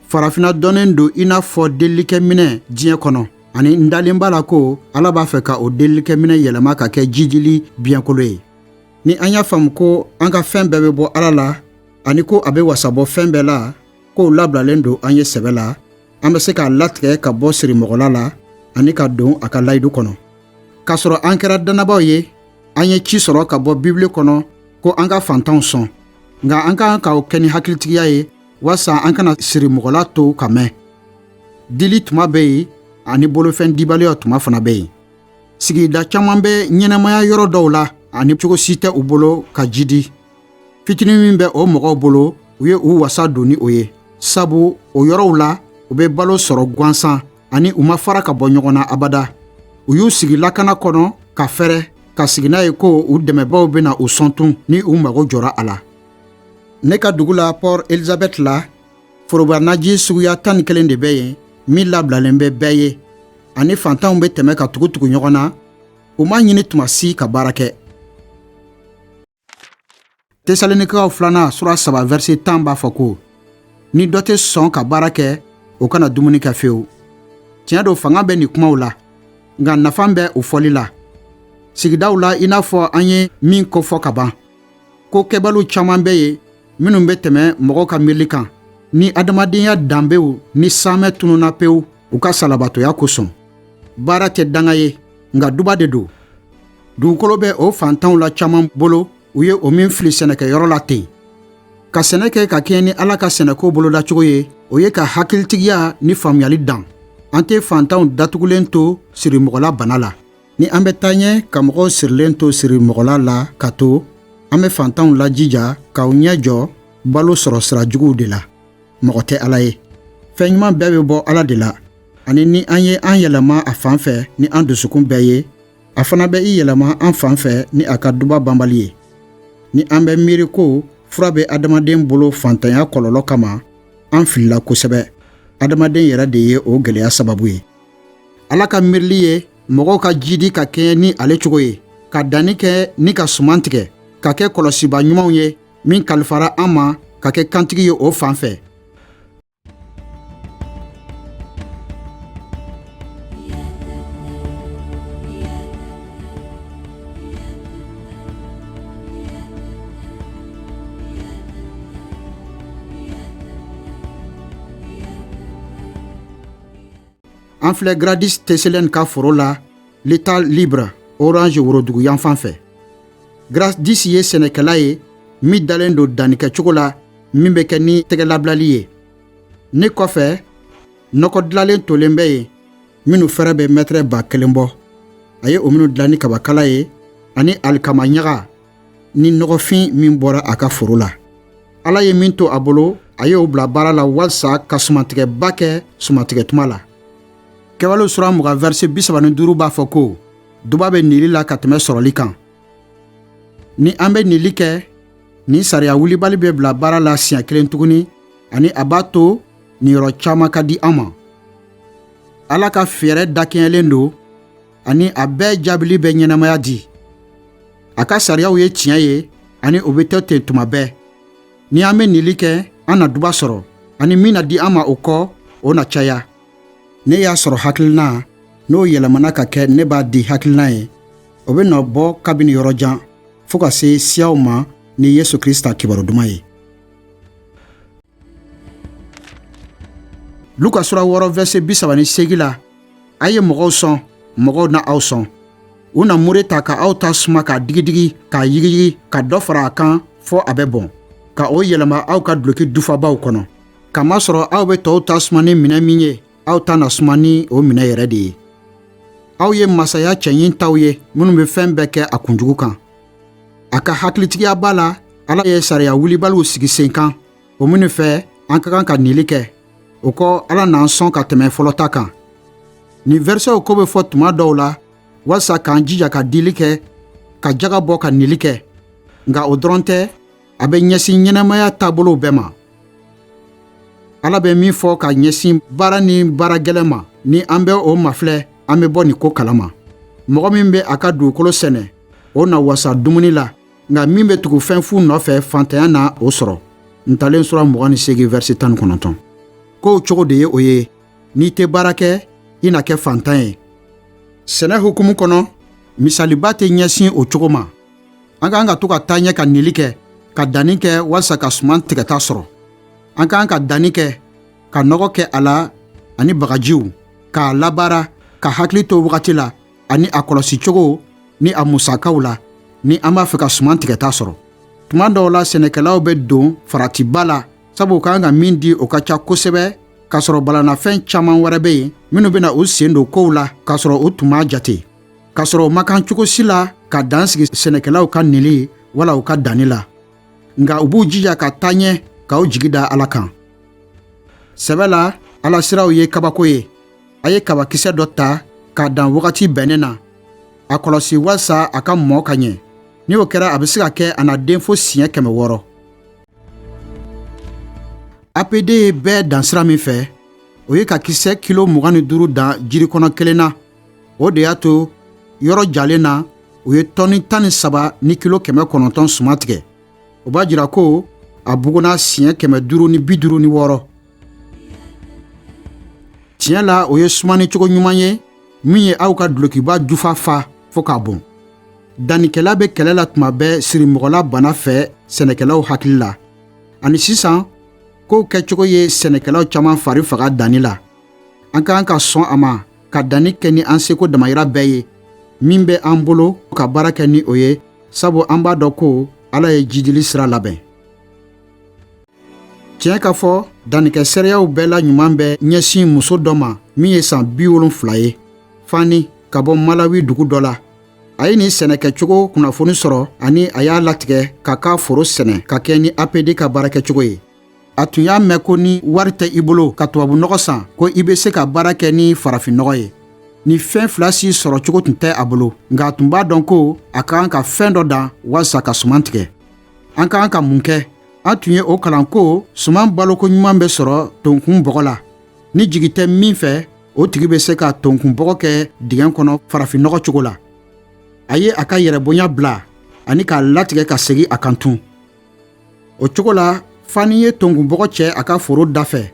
Farafina dɔnnen do i n'a fɔ delikɛminɛ diɲɛ kɔnɔ ani n dalen b'a la ko Ala b'a fɛ ka o delikɛminɛ yɛlɛma ka kɛ jijili biɲɛkolo ye. Ni an y'a faamu ko an ka fɛn bɛɛ bɛ bɔ Ala la ani ko a bɛ wasabɔ fɛn bɛɛ la, k'o labilalen do an ye sɛbɛ la, an bɛ se k'a latigɛ ka bɔ sirimɔgɔla la ani ka don a ka layidu kɔnɔ. K'a sɔrɔ an kɛra dannabaaw ye, an ye ci sɔrɔ ka bɔ Bibili kɔnɔ ko an ka fantanw sɔn, nka an ka kan k'o kɛ ni hakilitigiya ye wasa an kana siri mɔgɔla to ka mɛn. Dili tuma bɛ yen ani bolofɛn dibaliya tuma fana bɛ yen. Sigida caman bɛ ɲɛnɛmaya yɔrɔ dɔw la ani cogo si tɛ u bolo ka jidi. Fitinin min bɛ o mɔgɔw bolo u ye u wasa don ni o ye. Sabu o yɔrɔw la u bɛ balo sɔrɔ gansan ani u ma fara ka bɔ ɲɔgɔn na abada. U y'u sigi lakana kɔnɔ ka fɛrɛ ka sigi n'a ye ko u dɛmɛbaaw bɛna u sɔn tun ni u mago jɔra a la. Ne ka dugu la Port Elizabeth la, forobanaji suguya 11 de bɛ yen min labilalen bɛ bɛɛ ye ani fantanw bɛ tɛmɛ ka tugu ɲɔgɔn na. U ma ɲini tuma si ka baara kɛ. Tesalonikaw 2 sura 3 verset 10 b'a fɔ ko ni dɔ tɛ sɔn ka baara kɛ o kana dumuni kɛ fewu. Tiɲɛ do fanga bɛ nin kumaw la, nka nafa bɛ o fɔli la. Sigidaw la i n'a fɔ an ye min kofɔ ka ban, ko kɛbaliw caman bɛ yen minnu bɛ tɛmɛ mɔgɔw ka miirili kan ni adamadenya danbew ni saamɛ tununa pewu u ka salabatoya kosɔn. Baara tɛ danga ye, nka duba de do. Dugukolo bɛ o fantanw la caman bolo, u ye o min fili sɛnɛkɛyɔrɔ la ten. Ka sɛnɛ kɛ ka kɛɲɛ ni Ala ka sɛnɛko bolodacogo ye, o ye ka hakilitigiya ni faamuyali dan. An tɛ fantanw datugulen to sirimɔgɔla bana la. Ni an bɛ taa ɲɛ ka mɔgɔw sirilen to sirimɔgɔla la ka to, an bɛ fantanw lajija k'aw ɲɛ jɔ balo sɔrɔ sira juguw de la. Mɔgɔ tɛ Ala ye. Fɛn ɲuman bɛɛ bɛ bɔ Ala de la. Ani ni an ye an yɛlɛma a fan fɛ ni an dusukun bɛɛ ye, a fana bɛ i yɛlɛma an fan fɛ ni a ka duba banbali ye. Ni an bɛ miiri ko fura bɛ adamaden bolo fantanya kɔlɔlɔ kama, an filila kosɛbɛ. Adamaden yɛrɛ de ye o gɛlɛya sababu ye. Ala ka miirili ye mɔgɔw ka jidi ka kɛɲɛ ni ale cogo ye, ka danni kɛ ni ka suman tigɛ, ka kɛ kɔlɔsiba ɲumanw ye min kalifara an ma ka kɛ kantigi ye o fan fɛ. An filɛ Gradis Teselen ka foro la, l'état libre Orange Worodugu yan fan fɛ. Gradis ye sɛnɛkɛla ye min dalen do dannikɛcogo la min bɛ kɛ ni tɛgɛlabilali ye. Ne kɔfɛ nɔgɔ dilanlen tolen bɛ yen minnu fɛrɛ bɛ mɛtɛrɛ 1000 bɔ. A ye o minnu dilan ni kabakala ye ani alikama ɲaga ni nɔgɔfin min bɔra a ka foro la. Ala ye min to a bolo, a ye o bila baara la walasa ka sumantigɛba kɛ sumantigɛ tuma la. Kɛwalew sura 20 verset 35 b'a fɔ ko duba bɛ nili la ka tɛmɛ sɔrɔli kan. Ni an bɛ nili kɛ, ni sariya wulibali bɛ bila baara la siɲɛ 1 tuguni ani a b'a to ni yɔrɔ caman ka di an ma. Ala ka fɛɛrɛ dakɛɲɛlen do ani a bɛɛ jaabili bɛ ɲɛnamaya di. A ka sariyaw ye tiɲɛ ye ani o bɛ tɛ ten tuma bɛɛ. Ni an bɛ nili kɛ, an na duba sɔrɔ ani min na di an ma o kɔ, o na caya. Ne y'a sɔrɔ hakilina, n'o yɛlɛmana ka kɛ ne b'a di hakilina ye, o bɛ nɔ bɔ kabini yɔrɔ jan fo ka se siyaw ma ni Yesu Krista kibaru duman ye. Luka sura 6 verset 38 la, a ye mɔgɔw sɔn, mɔgɔw na aw sɔn. U na mure ta ka aw ta suma k'a digidigi, k'a yigiyigi, ka dɔ fara a kan fɔ a bɛ bɔn ka o yɛlɛma aw ka duloki dufabaw kɔnɔ kamasɔrɔ aw bɛ tɔw ta suma ni minɛ min ye aw ta na suma ni o minɛ yɛrɛ de ye aw ye masaya cɛɲi taw ye minnu bɛ fɛn bɛɛ kɛ a kunjugu kan a ka hakilitigiya b'a la Ala ye sariya wulibaliw sigi sen kan o minnu fɛ an ka kan ka nili kɛ o kɔ Ala n'an sɔn ka tɛmɛ fɔlɔ ta kan ni versew ko bɛ fɔ tuma dɔw la walasa k'an jija ka dili kɛ ka jaga bɔ ka nili kɛ nka o dɔrɔn tɛ a bɛ ɲɛsin ɲɛnɛmaya taabolow bɛɛ ma Ala bɛ min fɔ ka ɲɛsin baara ni baara gɛlɛn ma ni an bɛ o mafilɛ an bɛ bɔ nin ko kalama mɔgɔ min bɛ a ka dugukolo sɛnɛ o na wasa dumuni la nka min bɛ tugu fɛn fu nɔfɛ fantanya na o sɔrɔ ntalen sura 28 verset 19 ko cogo de ye o ye n'i tɛ baara kɛ i na kɛ fantan ye sɛnɛ hukumu kɔnɔ misaliba tɛ ɲɛsin o cogo ma an ka kan ka to ka taa ɲɛ ka nili kɛ ka danni kɛ walasa ka suman tigɛta sɔrɔ an ka kan ka danni kɛ ka nɔgɔ kɛ a la ani bagajiw k'a labaara ka hakili to wagati la ani a kɔlɔsi cogo ni a musakaw la ni an b'a fɛ ka suman tigɛta sɔrɔ tuma dɔw la sɛnɛkɛlaw bɛ don faratiba la sabu u ka kan ka min di o ka ca kosɛbɛ k'a sɔrɔ balanafɛn caman wɛrɛ bɛ yen minnu bɛna u sen don kow la k'a sɔrɔ u tun b'a jate k'a sɔrɔ u ma kan cogo si la ka dan sigi sɛnɛkɛlaw ka nili wala u ka danni la nka u b'u jija ka taa ɲɛ k'aw jigi da Ala kan sɛbɛ la Ala siraw ye kabako ye a ye kabakisɛ dɔ ta k'a dan wagati bɛnnen na a kɔlɔsi walasa a ka mɔ ka ɲɛ ni o kɛra a bɛ se ka kɛ a na den fo siɲɛ 600 APD ye bɛɛ dan sira min fɛ o ye ka kisɛ kilo 25 dan jiri kɔnɔ kelen na o de y'a to yɔrɔ jalen na u ye tɔni 13 ni kilo 900 suma tigɛ o b'a jira ko a buguna siɲɛ 556 tiɲɛ la o ye sumani cogo ɲuman ye min ye aw ka dulokiba jufa fa fo k'a bon dannikɛla bɛ kɛlɛ la tuma bɛɛ sirimɔgɔla bana fɛ sɛnɛkɛlaw hakili la ani sisan kow kɛcogo ye sɛnɛkɛlaw caman fari faga danni la an ka kan ka sɔn a ma ka danni kɛ ni an seko damayira bɛɛ ye min bɛ an bolo ka baara kɛ ni o ye sabu an b'a dɔn ko Ala ye jidili sira labɛn tiɲɛ ka fɔ dannikɛ sariyaw bɛɛ la ɲuman bɛ ɲɛsin muso dɔ ma min ye san 70 ye Fani ka bɔ Malawi dugu dɔ la a ye nin sɛnɛkɛcogo kunnafoni sɔrɔ ani a y'a latigɛ ka k'a foro sɛnɛ ka kɛ ni APD ka baarakɛcogo ye a tun y'a mɛn ko ni wari tɛ i bolo ka tubabunɔgɔ san ko i bɛ se ka baara kɛ ni farafinnɔgɔ ye ni fɛn fila si sɔrɔ cogo tun tɛ a bolo nka a tun b'a dɔn ko a ka kan ka fɛn dɔ dan walasa ka suman tigɛ an ka kan ka mun kɛ an tun ye o kalan ko suman baloko ɲuman bɛ sɔrɔ tonkun bɔgɔ la ni jigi tɛ min fɛ o tigi bɛ se ka tonkun bɔgɔ kɛ dingɛ kɔnɔ farafinnɔgɔ cogo la a ye a ka yɛrɛbonya bila ani k'a latigɛ ka segin a kan tun o cogo la Fani ye tonkun bɔgɔ cɛ a ka foro dafɛ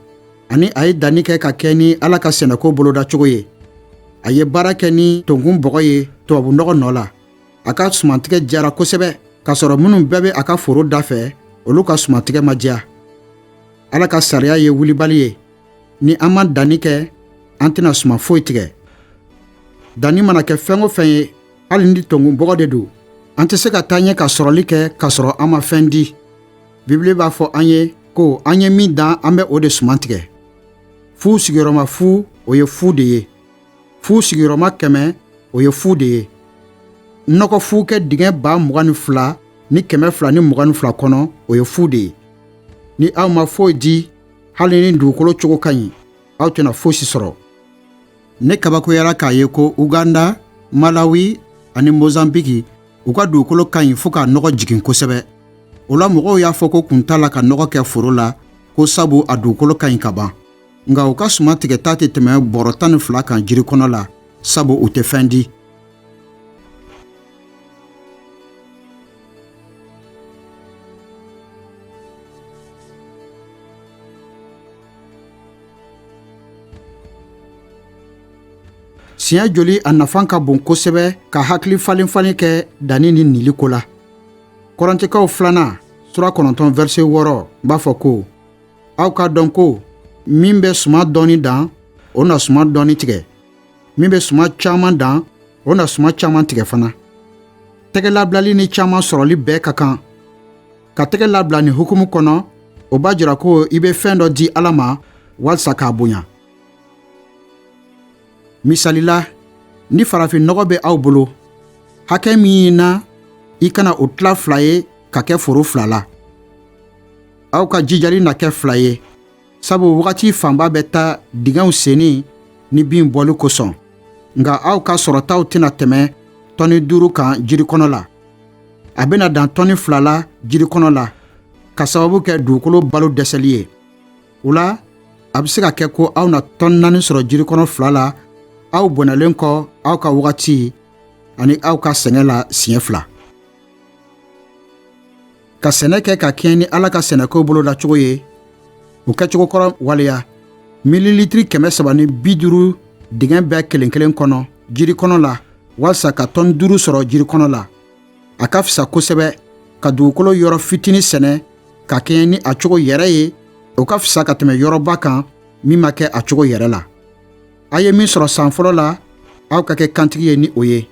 ani a ye danni kɛ ka kɛ ni Ala ka sɛnɛko boloda cogo ye a ye baara kɛ ni tonkun bɔgɔ ye tubabunɔgɔ nɔ la a ka sumantigɛ diyara kosɛbɛ k'a sɔrɔ minnu bɛɛ bɛ a ka foro dafɛ olu ka sumantigɛ ma diya Ala ka sariya ye wulibali ye ni an ma danni kɛ an tɛna suman foyi tigɛ danni mana kɛ fɛn o fɛn ye hali ni tonkun bɔgɔ de don an tɛ se ka taa ɲɛ ka sɔrɔli kɛ k'a sɔrɔ an ma fɛn di Bibili b'a fɔ an ye ko an ye min dan an bɛ o de suman tigɛ fu sigiyɔrɔma fu o ye fu de ye fu sigiyɔrɔma 100 o ye fu de ye nɔgɔ fu kɛ dingɛ 22 ni 222 kɔnɔ o ye fu de ye ni aw ma foyi di hali ni dugukolo cogo ka ɲi aw tɛna fosi sɔrɔ ne kabakoyara k'a ye ko Uganda Malawi ani Mozambique u ka dugukolo ka ɲi fo ka nɔgɔ jigin kosɛbɛ o la mɔgɔw y'a fɔ ko kun t'a la ka nɔgɔ kɛ foro la ko sabu a dugukolo ka ɲi ka ban nka u ka suma tigɛta tɛ tɛmɛ bɔrɔ 12 kan jiri kɔnɔ la sabu u tɛ fɛn di siɲɛ joli a nafan ka bon kosɛbɛ ka hakili falen kɛ danni ni niliko la Kɔrɔntikaw 2 sura 9 verset 6 b'a fɔ ko aw ka dɔn ko min bɛ suma dɔɔni dan o na suma dɔɔni tigɛ min bɛ suma caman dan o na suma caman tigɛ fana tɛgɛlabilali ni caman sɔrɔli bɛɛ ka kan ka tɛgɛ labila ni hukumu kɔnɔ o b'a jira ko i bɛ fɛn dɔ di Ala ma walasa k'a bonya. Misalila, ni farafin nɔgɔ bɛ aw bolo, hakɛ min na i kana o tila 2 ye ka kɛ foro 2 la. Aw ka jijali na kɛ 2 ye, sabu wagati fanba bɛ taa dingɛw senni ni bin bɔli kosɔn, nka aw ka sɔrɔtaw tɛna tɛmɛ tɔni 5 kan jiri kɔnɔ la. A bɛna dan tɔni 2 la jiri kɔnɔ la, ka sababu kɛ dugukolo balo dɛsɛli ye. O la, a bɛ se ka kɛ ko aw na tɔni 4 sɔrɔ jiri kɔnɔ 2 la, aw bɔnɛlen kɔ aw ka wagati ani aw ka sɛnɛ la siɲɛ 2. Ka sɛnɛ kɛ ka kɛɲɛ ni Ala ka sɛnɛkow bolo da cogo ye, o kɛcogo kɔrɔ waleya, mililitiri 350 dingɛ bɛɛ kelen kelen kɔnɔ jiri kɔnɔ la walasa ka tɔni 5 sɔrɔ jiri kɔnɔ la. A ka fisa kosɛbɛ ka dugukolo yɔrɔ fitini sɛnɛ ka kɛɲɛ ni a cogo yɛrɛ ye, o ka fisa ka tɛmɛ yɔrɔba kan min ma kɛ a cogo yɛrɛ la. A ye min sɔrɔ san fɔlɔ la, aw ka kɛ kantigi ye ni o ye.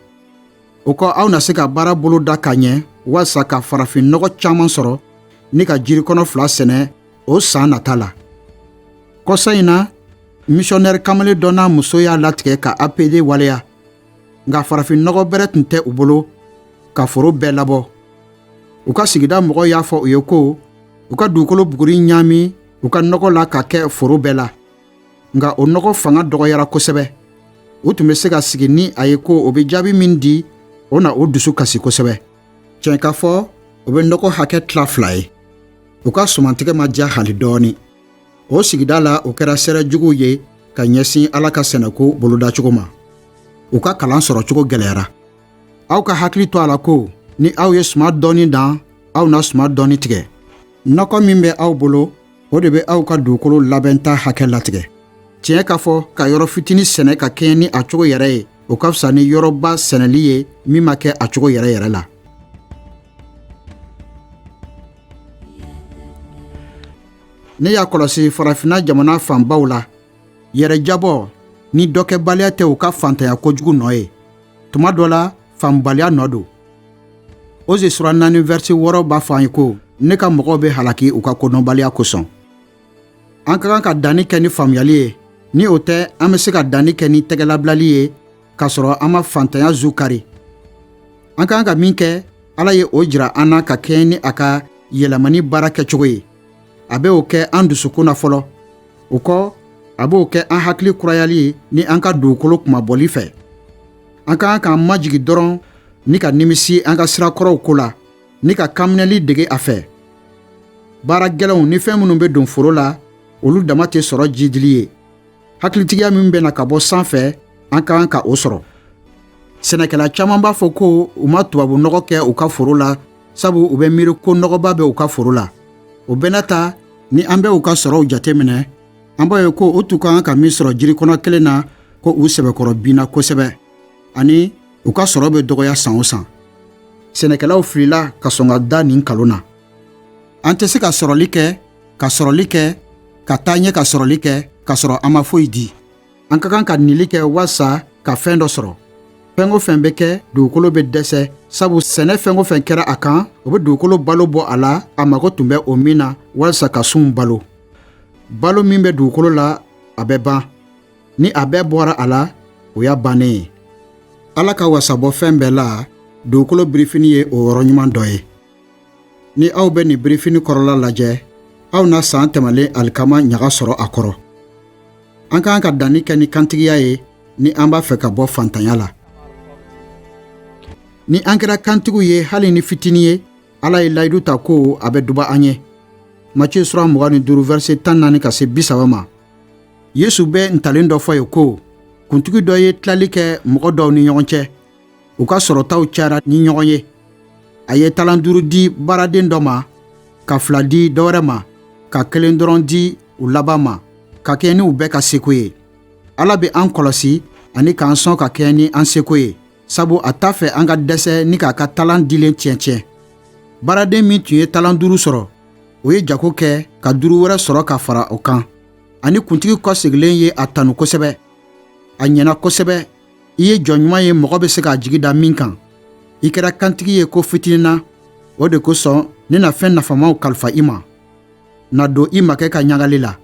O kɔ aw na se ka baara bolo da ka ɲɛ walasa ka farafin nɔgɔ caman sɔrɔ ni ka jiri kɔnɔ 2 sɛnɛ o san nata la. Kɔsa in na, missionnaire kamalen dɔ n'a muso y'a latigɛ ka APD waleya, nka farafin nɔgɔ bɛrɛ tun tɛ u bolo ka foro bɛɛ labɔ. U ka sigida mɔgɔw y'a fɔ u ye ko u ka dugukolo buguri ɲaami u ka nɔgɔ la ka kɛ foro bɛɛ la, nka o nɔgɔ fanga dɔgɔyara kosɛbɛ. U tun bɛ se ka sigi ni a ye ko o bɛ jaabi min di, o na o dusu kasi kosɛbɛ. Tiɲɛ ka fɔ, o bɛ nɔgɔ hakɛ tila 2 ye. U ka sumantigɛ ma diya hali dɔɔni. O sigida la o kɛra sɛrɛ jugu ye ka ɲɛsin Ala ka sɛnɛko bolodacogo ma. U ka kalan sɔrɔ cogo gɛlɛyara. Aw ka hakili to a la ko ni aw ye suma dɔɔni dan, aw na suma dɔɔni tigɛ. Nɔgɔ min bɛ aw bolo, o de bɛ aw ka dugukolo labɛnta hakɛ latigɛ. Tiɲɛ ka fɔ, ka yɔrɔ fitini sɛnɛ ka kɛɲɛ ni a cogo yɛrɛ ye, o ka fisa ni yɔrɔba sɛnɛli ye min ma kɛ a cogo yɛrɛ yɛrɛ la. Ne y'a kɔlɔsi farafina jamana fanbaw la, yɛrɛjabɔ ni dɔkɛbaliya tɛ u ka fantanya kojugu nɔ ye. Tuma dɔ la, fanbaliya nɔ don. Oze sura 4 verset 6 b'a fɔ an ye ko ne ka mɔgɔw bɛ halaki u ka kodɔnbaliya kosɔn. An ka kan ka danni kɛ ni faamuyali ye, ni o tɛ an bɛ se ka danni kɛ ni tɛgɛlabilali ye k'a sɔrɔ an ma fantanya zu kari. An ka kan ka min kɛ, Ala ye o jira an na ka kɛɲɛ ni a ka yɛlɛmani baara kɛcogo ye. A bɛ o kɛ an dusukun na fɔlɔ. O kɔ, a b'o kɛ an hakili kurayali ye ni an ka dugukolo kumabɔli fɛ. An ka kan k'an majigi dɔrɔn ni ka nimisi an ka sirakɔrɔw ko la, ni ka kaminɛli dege a fɛ. Baara gɛlɛnw ni fɛn minnu bɛ don foro la, olu dama tɛ sɔrɔ jidili ye. Hakilitigiya min bɛ na ka bɔ sanfɛ, an ka kan ka o sɔrɔ. Sɛnɛkɛla caman b'a fɔ ko u ma tubabu nɔgɔ kɛ u ka foro la, sabu u bɛ miiri ko nɔgɔba bɛ u ka foro la. O bɛɛ n'a ta, ni an bɛ u ka sɔrɔw jateminɛ, an b'a ye ko o tun ka kan ka min sɔrɔ jiri kɔnɔ kelen na ko u sɛbɛkɔrɔ binna kosɛbɛ, ani u ka sɔrɔ bɛ dɔgɔya san o san. Sɛnɛkɛlaw filila ka sɔn ka da nin nkalon na. An tɛ se ka sɔrɔli kɛ, ka sɔrɔli kɛ, ka taa ɲɛ ka sɔrɔli kɛ, ka sɔrɔ an ma foyi di. An ka kan ka nili kɛ walasa ka fɛn dɔ sɔrɔ. Fɛn o fɛn bɛ kɛ, dugukolo bɛ dɛsɛ, sabu sɛnɛ fɛn o fɛn kɛra a kan, o bɛ dugukolo balo bɔ a la, a mago tun bɛ o min na walasa ka sunw balo. Balo min bɛ dugukolo la, a bɛ ban. Ni a bɛɛ bɔra a la, o y'a bannen ye. Ala ka wasabɔ fɛn bɛɛ la, dugukolo birifini ye o yɔrɔ ɲuman dɔ ye. Ni aw bɛ nin birifini kɔrɔla lajɛ, aw na san tɛmɛlen alikama ɲaga sɔrɔ a kɔrɔ. An ka kan ka danni kɛ ni kantigiya ye ni an b'a fɛ ka bɔ fantanya la. Ni an kɛra kantigiw ye hali ni fitini ye, Ala ye layidu ta ko a bɛ duba an ye. Matthieu sura 25 verset 14 ka se 30 ma. Yesu bɛ ntalen dɔ fɔ ye ko kuntigi dɔ ye tilali kɛ mɔgɔ dɔw ni ɲɔgɔn cɛ. U ka sɔrɔtaw cayara ni ɲɔgɔn ye. A ye talan 5 di baaraden dɔ ma, ka 2 di dɔ wɛrɛ ma, ka 1 dɔrɔn di u laban ma, ka kɛ ni u bɛɛ ka seko ye. Ala bɛ an kɔlɔsi ani k'an sɔn ka kɛ ni an seko ye, sabu a t'a fɛ an ka dɛsɛ ni k'a ka talan dilen tiɲɛ. Baaraden min tun ye talan 5 sɔrɔ, o ye jago kɛ ka 5 wɛrɛ sɔrɔ ka fara o kan. Ani kuntigi kɔsegilen ye a tanu kosɛbɛ. A ɲɛna kosɛbɛ. I ye jɔn ɲuman ye mɔgɔ bɛ se k'a jigi da min kan. I kɛra kantigi ye ko fitini na, o de kosɔn ne na fɛn nafamaw kalifa i ma na don i makɛ ka ɲagali la.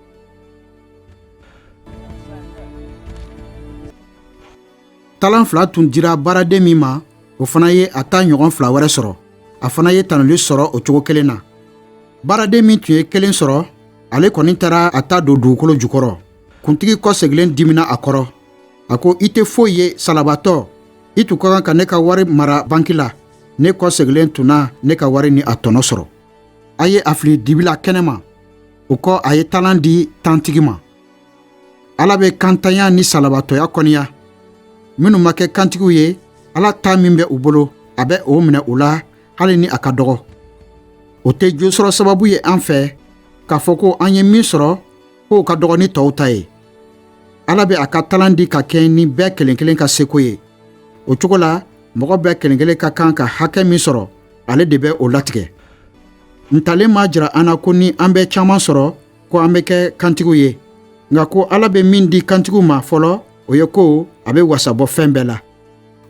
Talan fila tun dira baaraden min ma, o fana ye a ta ɲɔgɔn fila wɛrɛ sɔrɔ. A fana ye tanuli sɔrɔ o cogo kelen na. Baaraden min tun ye kelen sɔrɔ, ale kɔni taara a ta don dugukolo jukɔrɔ. Kuntigi kɔ segilen dimina a kɔrɔ. A ko, i tɛ foyi ye salabatɔ. I tun ka kan ka ne ka wari mara banki la. Ne kɔ segilen tunna ne ka wari ni a tɔnɔ sɔrɔ. A ye a fili dibila kɛnɛ ma. O kɔ a ye talan di tantigi ma. Ala bɛ kantanya ni salabatɔya kɔniya. Minnu ma kɛ kantigiw ye, Ala ta min bɛ u bolo, a bɛ o minɛ u la hali ni a ka dɔgɔ. O tɛ jo sɔrɔ sababu ye an fɛ k'a fɔ ko an ye min sɔrɔ k'o ka dɔgɔ ni tɔw ta ye. Ala bɛ a ka talan di ka kɛ ni bɛɛ kelen kelen ka seko ye. O cogo la, mɔgɔ bɛɛ kelen kelen ka kan ka hakɛ min sɔrɔ, ale de bɛ o latigɛ. Ntalen ma jira an na ko ni an bɛ caman sɔrɔ ko an bɛ kɛ kantigiw ye. Nka ko Ala bɛ min di kantigiw ma fɔlɔ, o ye ko a bɛ wasabɔ fɛn bɛɛ la.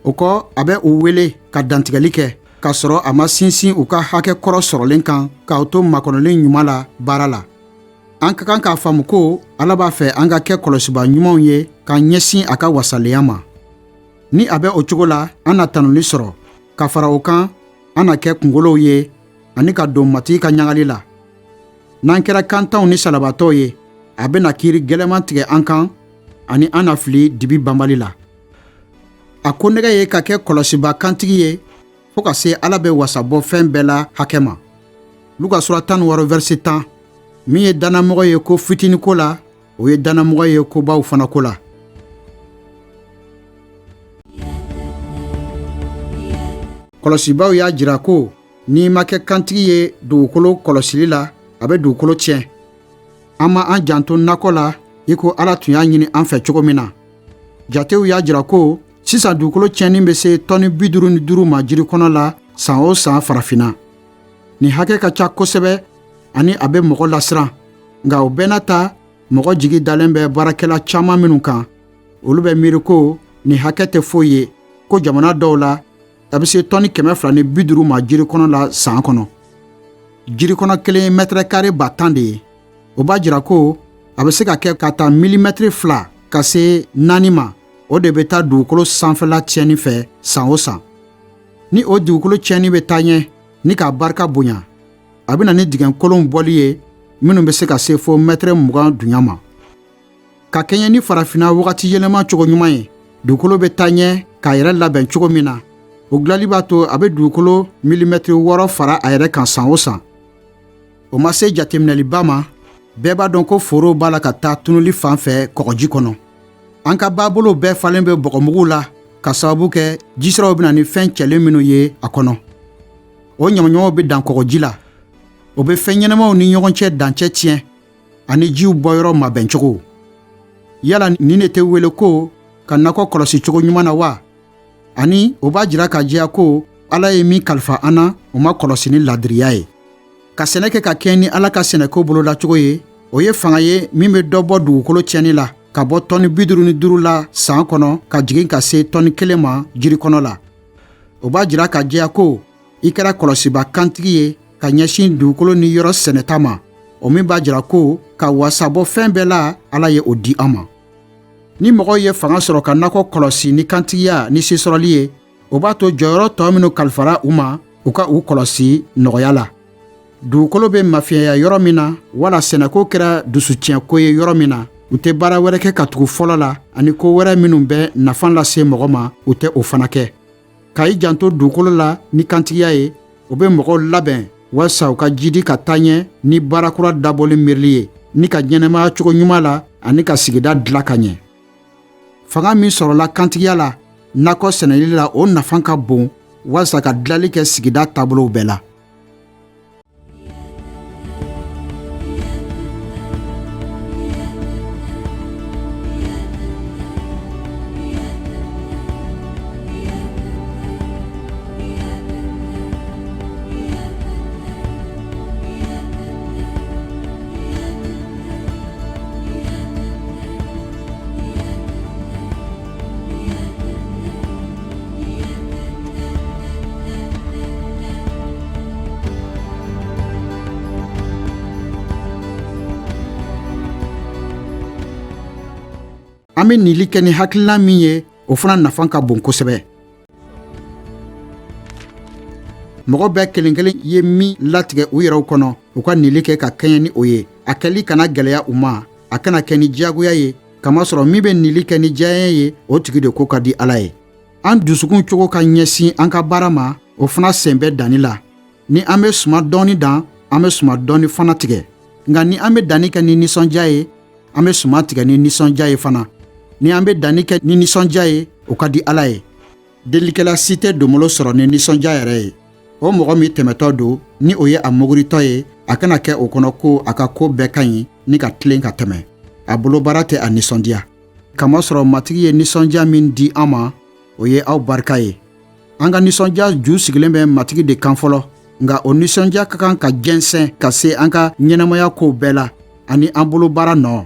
O kɔ a bɛ u wele ka dantigɛli kɛ, k'a sɔrɔ a ma sinsin u ka hakɛ kɔrɔ sɔrɔlen kan k'aw to makɔnɔlen ɲuman la baara la. An ka kan k'a faamu ko Ala b'a fɛ an ka kɛ kɔlɔsiba ɲumanw ye ka ɲɛsin a ka wasalenya ma. Ni a bɛ o cogo la, an na tanuli sɔrɔ. Ka fara o kan, an na kɛ kunkolow ye ani ka don matigi ka ɲagali la. N'an kɛra kantanw ni salabatɔw ye, a bɛ na kiiri gɛlɛman tigɛ an kan ani an na fili dibi banbali la. A ko nɛgɛ ye ka kɛ kɔlɔsiba kantigi ye fo ka se Ala bɛ wasabɔ fɛn bɛɛ la hakɛ ma. Luka sura 16 verset 10. Min ye dannamɔgɔ ye ko fitini ko la, o ye dannamɔgɔ ye kobaw fana ko la. Kɔlɔsibaw y'a jira ko n'i ma kɛ kantigi ye dugukolo kɔlɔsili la, a bɛ dugukolo tiɲɛ. An ma an janto nakɔ la i ko Ala tun y'a ɲini an fɛ cogo min na. Jatew y'a jira ko sisan dugukolo tiɲɛni bɛ se tɔni 55 ma jiri kɔnɔ la san o san farafinna. Nin hakɛ ka ca kosɛbɛ ani a bɛ mɔgɔ lasiran. Nka o bɛɛ n'a ta, mɔgɔ jigi dalen bɛ baarakɛla caman minnu kan. Olu bɛ miiri ko nin hakɛ tɛ foyi ye, ko jamana dɔw la a bɛ se tɔni 250 ma jiri kɔnɔ la san kɔnɔ. Jiri kɔnɔ kelen ye mètre carré 10,000 de ye. O b'a jira ko a bɛ se ka kɛ ka taa milimètre 2 ka se 4 ma. O de bɛ taa dugukolo sanfɛla tiɲɛni fɛ san o san. Ni o dugukolo tiɲɛni bɛ taa ɲɛ, ni k'a barika bonya, a bɛ na ni dingɛkolonw bɔli ye minnu bɛ se ka se fo mètre 20 dunya ma. Ka kɛɲɛ ni farafinna wagati yɛlɛma cogo ɲuman ye, dugukolo bɛ taa ɲɛ k'a yɛrɛ labɛn cogo min na, o dilanli b'a to a bɛ dugukolo milimètre 6 fara a yɛrɛ kan san o san. O ma se jateminɛliba ma, bɛɛ b'a dɔn ko foro b'a la ka taa tunuli fan fɛ kɔgɔji kɔnɔ. An ka baabolow bɛɛ falen bɛ bɔgɔmugu la ka sababu kɛ jisiraw bɛ na ni fɛn cɛlen minnu ye a kɔnɔ. O ɲamaɲamaw bɛ dan kɔgɔji la. O bɛ fɛn ɲɛnamaw ni ɲɔgɔn cɛ dancɛ tiɲɛ ani jiw bɔyɔrɔ mabɛn cogo. Yala nin de tɛ wele ko ka nakɔ kɔlɔsi cogo ɲuman na wa? Ani o b'a jira ka jɛya ko Ala ye min kalifa an na, o ma kɔlɔsi ni ladiriya ye. Ka sɛnɛ kɛ ka kɛ ni Ala ka sɛnɛko boloda cogo ye, o ye fanga ye min bɛ dɔ bɔ dugukolo tiɲɛni la ka bɔ tɔni 55 la san kɔnɔ ka jigin ka se tɔni 1 ma jiri kɔnɔ la. O b'a jira ka jɛya ko i kɛra kɔlɔsiba kantigi ye ka ɲɛsin dugukolo ni yɔrɔ sɛnɛta ma. O min b'a jira ko ka wasabɔ fɛn bɛɛ la Ala ye o di an ma. Ni mɔgɔw ye fanga sɔrɔ ka nakɔ kɔlɔsi ni kantigiya ni sesɔrɔli ye, o b'a to jɔyɔrɔ tɔ minnu kalifara u ma, u ka u kɔlɔsi nɔgɔya la. Dugukolo bɛ mafiyaya yɔrɔ min na, wala sɛnɛko kɛra dusucɛnko ye yɔrɔ min na, u tɛ baara wɛrɛ kɛ ka tugu fɔlɔ la ani ko wɛrɛ minnu bɛ nafa lase mɔgɔ ma, u tɛ o fana kɛ. Ka i janto dugukolo la ni kantigiya ye, o bɛ mɔgɔw labɛn walasa u ka jidi ka taa ɲɛ ni baarakura dabɔli miirili ye, ni ka ɲɛnɛmaya cogo ɲuman la ani ka sigida dilan ka ɲɛ. Fanga min sɔrɔla kantigiya la, nakɔ sɛnɛli la o nafa ka bon walasa ka dilanli kɛ sigida taabolow bɛɛ la. an bɛ nili kɛ ni hakilina min ye o fana nafa ka bon kosɛbɛ. mɔgɔ bɛɛ kelen kelen ye min latigɛ u yɛrɛw kɔnɔ u ka nili kɛ ka kɛɲɛ ni o ye. a kɛli kana gɛlɛya u ma, a kana kɛ ni diyagoya ye, kamasɔrɔ min bɛ nili kɛ ni diyaɲɛ ye o tigi de ko ka di Ala ye. an dusukun cogo ka ɲɛsin an ka baara ma, o fana sen bɛ danni la. ni an bɛ suma dɔɔni dan, an bɛ suma dɔɔni fana tigɛ. nka ni an bɛ danni kɛ ni nisɔndiya ye, an bɛ suma tigɛ ni nisɔndiya ye fana. ni an bɛ danni kɛ ni nisɔndiya ye, o ka di Ala ye. delikɛla si tɛ donbolo sɔrɔ ni nisɔndiya yɛrɛ ye. o mɔgɔ min tɛmɛtɔ don, ni o ye a muguritɔ ye, a kana kɛ o kɔnɔ ko a ka ko bɛɛ ka ɲi ni ka tilen ka tɛmɛ. a bolo baara tɛ a nisɔndiya. kamasɔrɔ matigi ye nisɔndiya min di an ma, o ye aw barika ye. an ka nisɔndiya ju sigilen bɛ matigi de kan fɔlɔ, nka o nisɔndiya ka kan ka jɛnsɛn ka se an ka ɲɛnamaya kow bɛɛ la ani an bolo baara nɔ.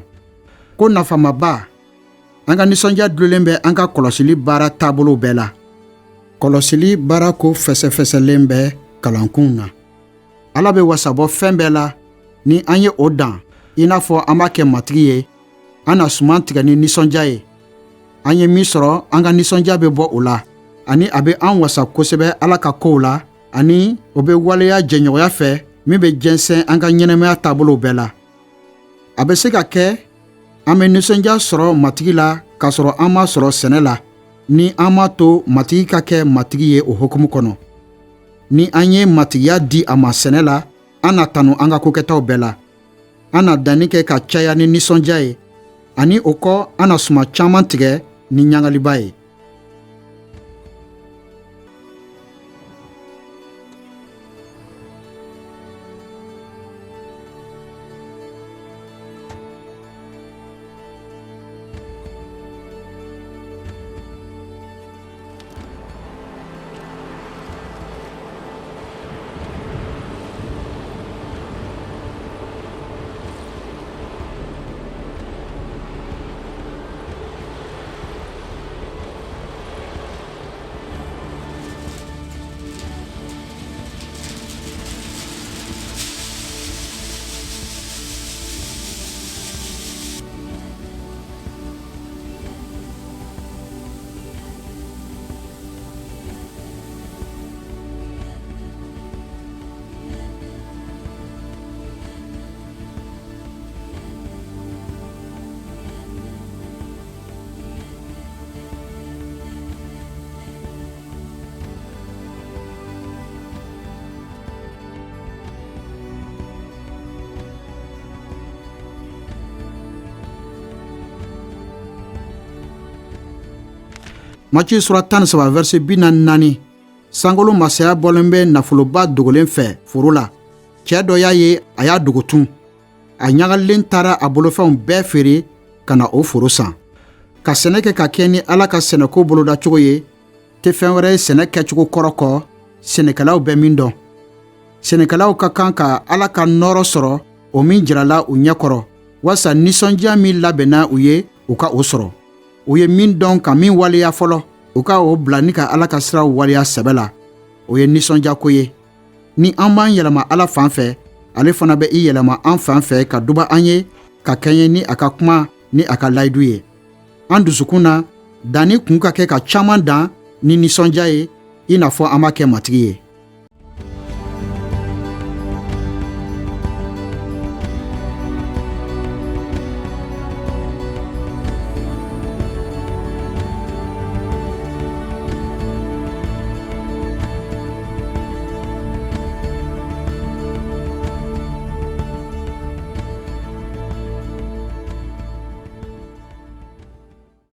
ko nafamaba, an ka nisɔndiya dulolen bɛ an ka kɔlɔsili baara taabolo bɛɛ la. kɔlɔsili baara ko fɛsɛfɛsɛlen bɛ kalankun na. Ala bɛ wasabɔ fɛn bɛɛ la ni an ye o dan, i n'a fɔ an b'a kɛ matigi ye. an na suman tigɛ ni nisɔndiya ye. an ye min sɔrɔ, an ka nisɔndiya bɛ bɔ o la, ani a bɛ an wasa kosɛbɛ Ala ka kow la, ani o bɛ waleya jɛɲɔgɔnya fɛ min bɛ jɛnsɛn an ka ɲɛnɛmaya taabolo bɛɛ la. a bɛ se ka kɛ an bɛ nisɔndiya sɔrɔ matigi la k'a sɔrɔ an m'a sɔrɔ sɛnɛ la, ni an m'a to matigi ka kɛ matigi ye o hukumu kɔnɔ. ni an ye matigiya di a ma sɛnɛ la, an na tanu an ka kokɛtaw bɛɛ la. an na danni kɛ ka caya ni nisɔndiya ye, ani o kɔ an na suma caman tigɛ ni ɲagaliba ye. Matthieu sura 13 verset 44. Sangolo masaya bɔlen bɛ nafoloba dogolen fɛ foro la. Cɛ dɔ y'a ye, a y'a dogotun. A ɲagalilen taara a bolofɛnw bɛɛ feere ka na o foro san. Ka sɛnɛ kɛ ka kɛ ni Ala ka sɛnɛko bolodacogo ye, tɛ fɛn wɛrɛ ye sɛnɛ kɛcogo kɔrɔ kɔ, sɛnɛkɛlaw bɛ min dɔn. Sɛnɛkɛlaw ka kan ka Ala ka nɔɔrɔ sɔrɔ, o min jirala u ɲɛkɔrɔ, walasa nisɔndiya min labɛnna u ye, u ka o sɔrɔ. U ye min dɔn ka min waleya fɔlɔ, u ka o bila ni ka Ala ka siraw waleya sɛbɛ la. O ye nisɔndiya ko ye. Ni an b'an yɛlɛma Ala fan fɛ, ale fana bɛ i yɛlɛma an fan fɛ ka duba an ye, ka kɛɲɛ ni a ka kuma ni a ka layidu ye. An dusukun na, danni kun ka kɛ ka caman dan ni nisɔndiya ye, i n'a fɔ an b'a kɛ matigi ye.